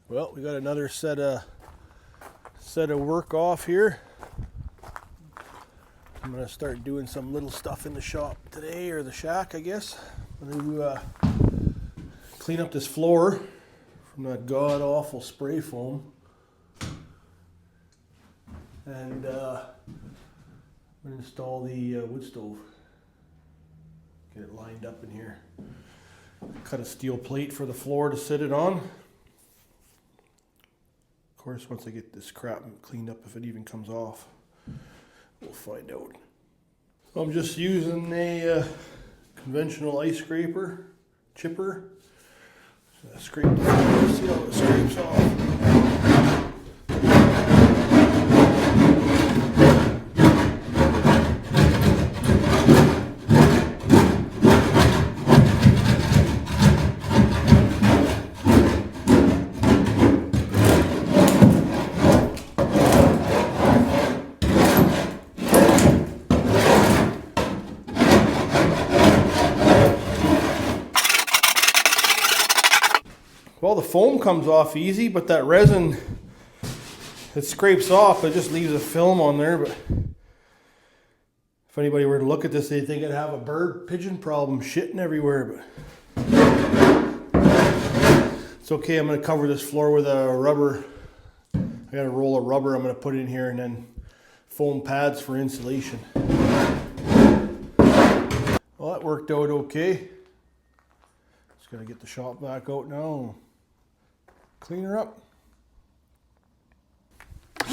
Well, we got another set of work off here. I'm gonna start doing some little stuff in the shop today, or the shack, I guess. I'm gonna clean up this floor from that god awful spray foam, and I'm gonna install the wood stove. Get it lined up in here. Cut a steel plate for the floor to sit it on. Of course, once I get this crap cleaned up, if it even comes off, we'll find out. So I'm just using a conventional ice scraper, chipper. So I scrape it off, see how it scrapes off. Well, the foam comes off easy, but that resin, it scrapes off. It just leaves a film on there. But if anybody were to look at this, they'd think I'd have a bird pigeon problem shitting everywhere. But it's okay. I'm going to cover this floor with a rubber. I got a roll of rubber I'm going to put in here, and then foam pads for insulation. Well, that worked out okay. Just got to get the shop back out now. Clean her up. Get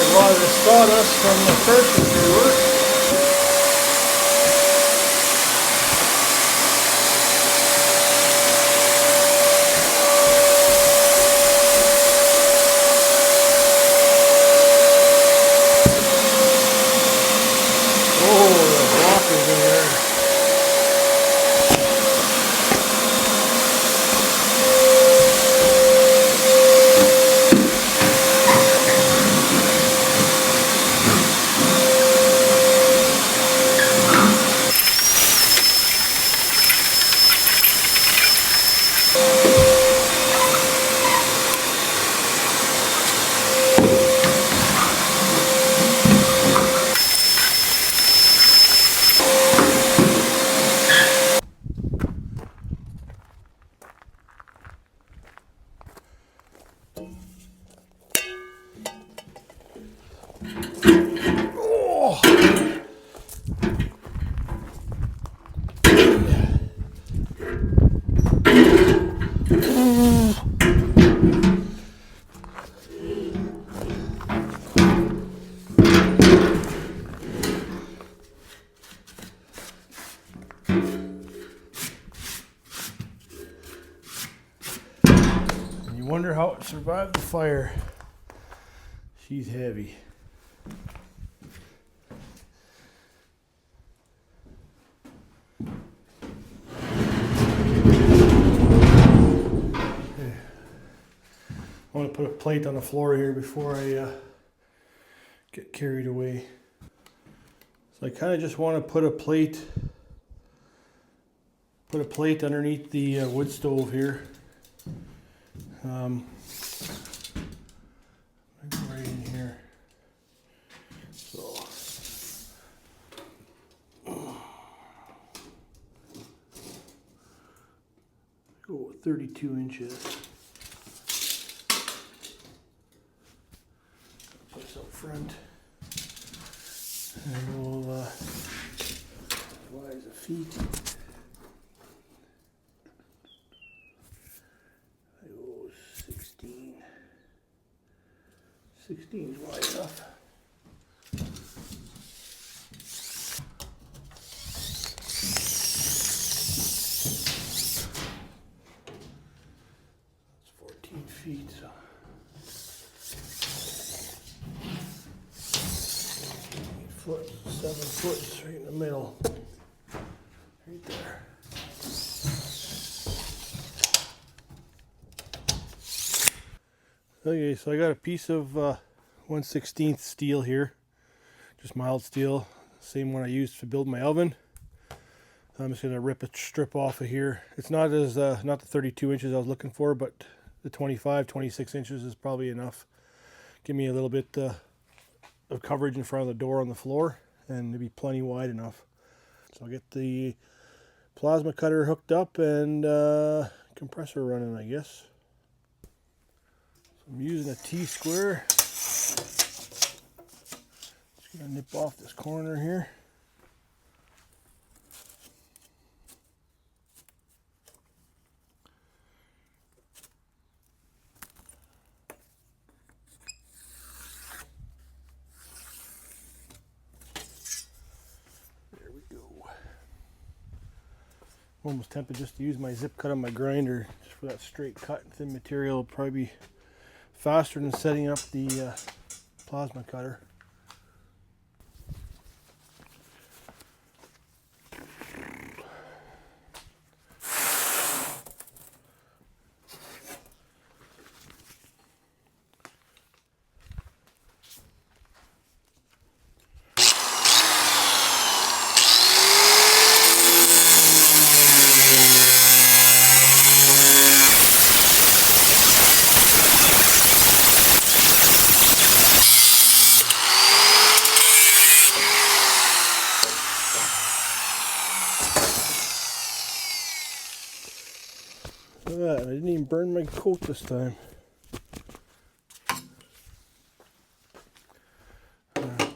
a lot of the sawdust from the cartridge work. You wonder how it survived the fire. She's heavy. I want to put a plate on the floor here before I get carried away. So I kind of just want to put a plate underneath the wood stove here. Right in here. So go 32 inches. Put this up front, and we'll rise the feet. 16 is wide enough. That's 14 feet. So foot, 7 foot, right in the middle. Right there. Okay, so I got a piece of 1/16 steel here, just mild steel, same one I used to build my oven. I'm just gonna rip a strip off of here. It's not as not the 32 inches I was looking for, but the 25, 26 inches is probably enough. Give me a little bit of coverage in front of the door on the floor, and it'll be plenty wide enough. So I'll get the plasma cutter hooked up and compressor running, I guess. I'm using a T-square. Just gonna nip off this corner here. There we go. I'm almost tempted just to use my zip cut on my grinder just for that straight cut and thin material. It'll probably be faster than setting up the plasma cutter. Look at that, I didn't even burn my coat this time.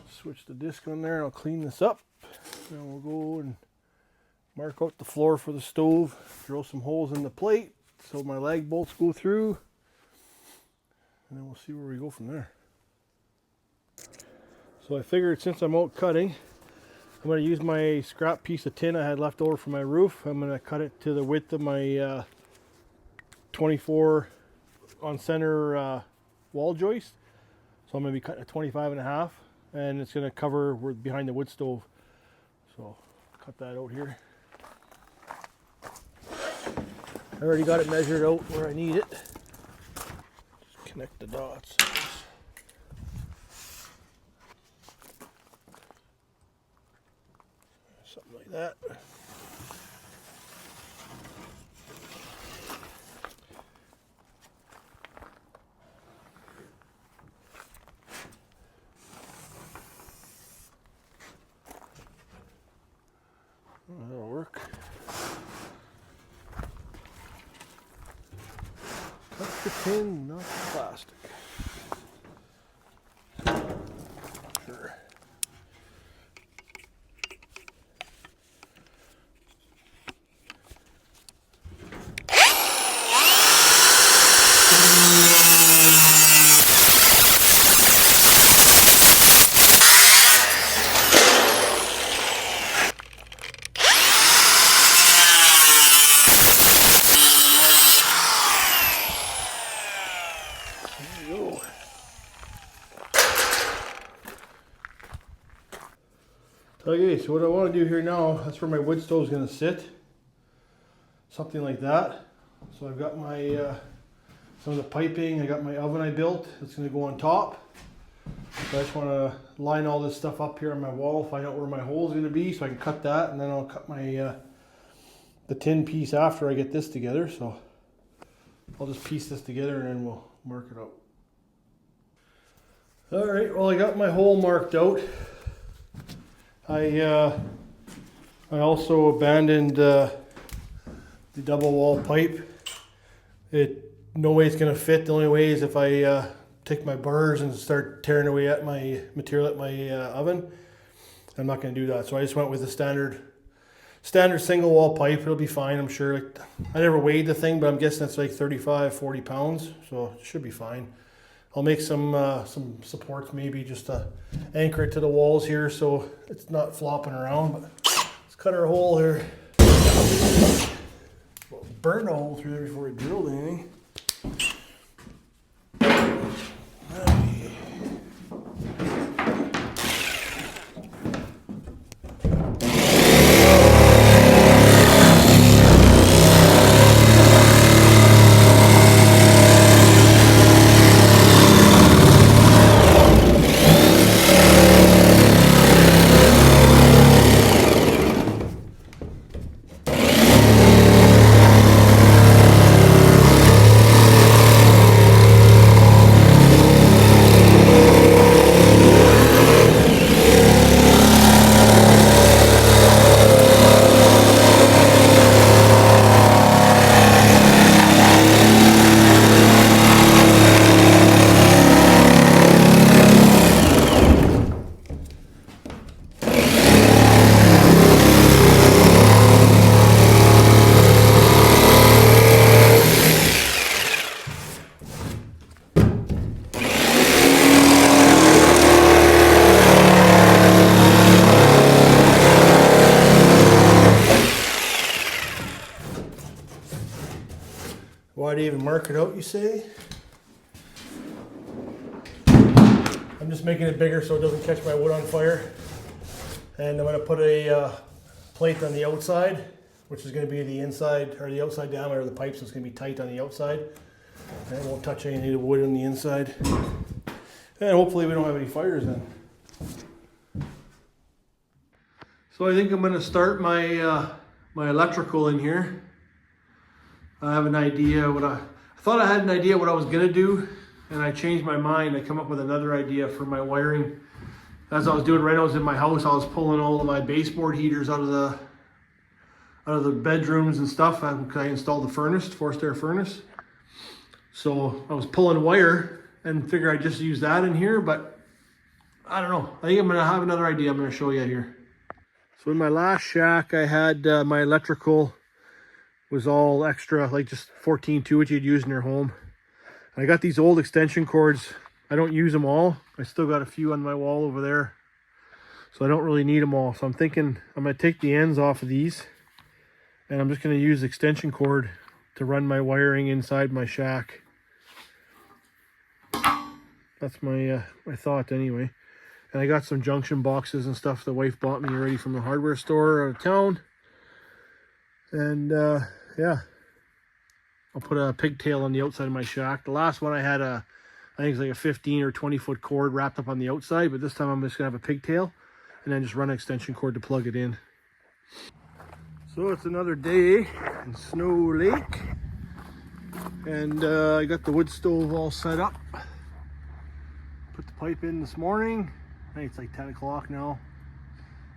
Switch the disc on there and I'll clean this up. Then we'll go and mark out the floor for the stove, drill some holes in the plate so my lag bolts go through, and then we'll see where we go from there. So I figured since I'm out cutting, I'm going to use my scrap piece of tin I had left over from my roof. I'm going to cut it to the width of my 24 on center wall joist. So I'm going to be cutting a 25.5, and it's going to cover behind the wood stove. So cut that out here. I already got it measured out where I need it. Just connect the dots. Something like that. That'll work. Cut the tin, not the plastic. Sure. Okay, so what I want to do here now, that's where my wood stove is going to sit. Something like that. So I've got my some of the piping, I got my oven I built, it's going to go on top. So I just want to line all this stuff up here on my wall, find out where my hole is going to be so I can cut that, and then I'll cut my the tin piece after I get this together. So I'll just piece this together and then we'll mark it out. Alright, well I got my hole marked out. I also abandoned the double wall pipe. No way it's going to fit. The only way is if I take my burrs and start tearing away at my material at my oven. I'm not going to do that. So I just went with the standard single wall pipe. It'll be fine, I'm sure. Like, I never weighed the thing, but I'm guessing it's like 35-40 pounds. So it should be fine. I'll make some supports maybe just to anchor it to the walls here so it's not flopping around. But let's cut our hole here. Well, burn a hole through there before we drilled anything. Why do you even mark it out, you say? I'm just making it bigger so it doesn't catch my wood on fire. And I'm going to put a plate on the outside, which is going to be the inside or the outside diameter of the pipe, so it's going to be tight on the outside. And it won't touch any of the wood on the inside. And hopefully we don't have any fires then. So I think I'm going to start my my electrical in here. I have an idea what I thought I had an idea what I was going to do, and I changed my mind. I come up with another idea for my wiring. As I was doing right, I was in my house. I was pulling all of my baseboard heaters out of the bedrooms and stuff. I installed the furnace, forced air furnace. So I was pulling wire and figure I'd just use that in here, but I don't know. I think I'm gonna have another idea I'm gonna show you here. So in my last shack, I had my electrical was all extra, like just 14.2, which you'd use in your home. And I got these old extension cords. I don't use them all. I still got a few on my wall over there. So I don't really need them all. So I'm thinking I'm gonna take the ends off of these and I'm just gonna use extension cord to run my wiring inside my shack. That's my my thought anyway. And I got some junction boxes and stuff the wife bought me already from the hardware store out of town. And yeah, I'll put a pigtail on the outside of my shack. The last one I had I think it's like a 15 or 20 foot cord wrapped up on the outside, but this time I'm just gonna have a pigtail and then just run an extension cord to plug it in. So it's another day in Snow Lake, and I got the wood stove all set up. Put the pipe in this morning. I think it's like 10 o'clock now.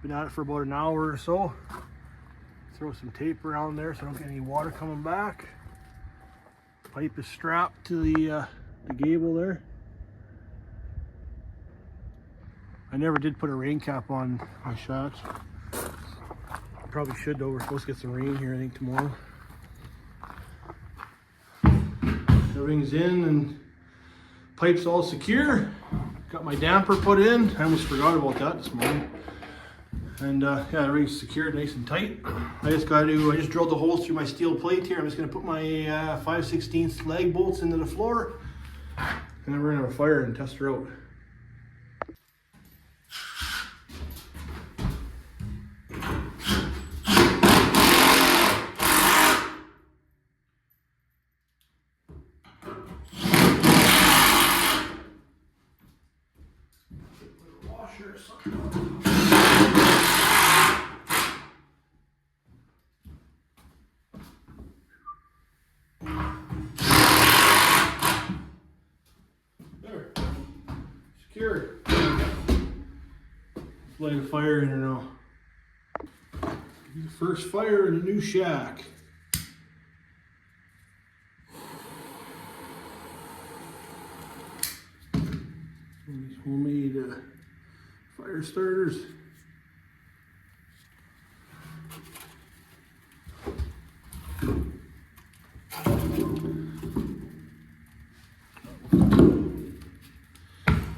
Been at it for about an hour or so. Throw some tape around there so I don't get any water coming back. The pipe is strapped to the gable there. I never did put a rain cap on my shacks. Probably should though. We're supposed to get some rain here I think tomorrow. Everything's in and pipe's all secure. Got my damper put in. I almost forgot about that this morning. And yeah, everything's secured nice and tight. I just drilled the holes through my steel plate here. I'm just gonna put my 5/16 lag bolts into the floor, and then we're gonna have a fire and test her out. Washer or something. Secured. Light a fire in her now. The first fire in a new shack. These homemade fire starters.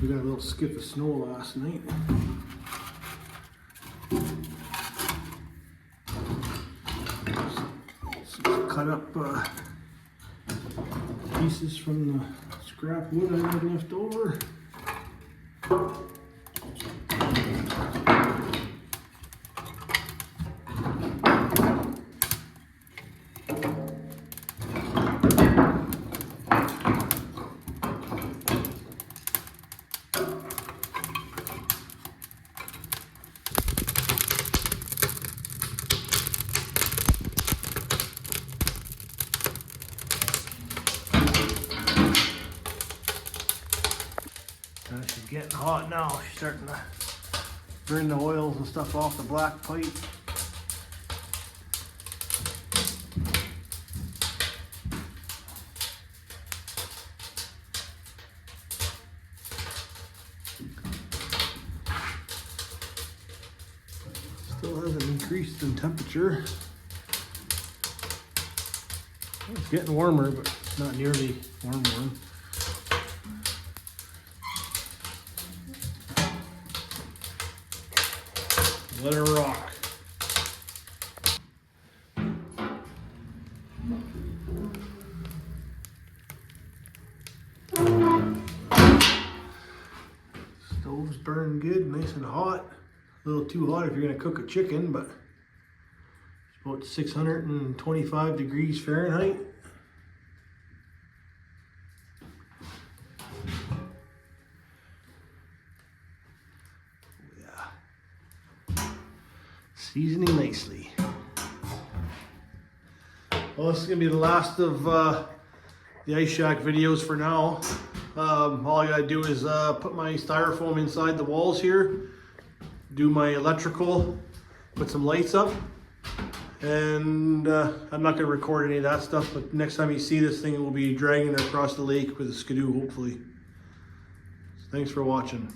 We got a little skip of snow last night. Some cut up pieces from the scrap wood I had left over. She's getting hot now. She's starting to burn the oils and stuff off the black pipe. Still hasn't increased in temperature. It's getting warmer, but not nearly warm. Let her rock. burning good, nice and hot. A little too hot if you're gonna cook a chicken, but it's about 625 degrees Fahrenheit. Yeah. Seasoning nicely. Well, this is gonna be the last of the Ice Shack videos for now. All I gotta do is put my styrofoam inside the walls here, do my electrical, put some lights up, and I'm not gonna record any of that stuff, but next time you see this thing, we'll be dragging it across the lake with a skidoo, hopefully. So thanks for watching.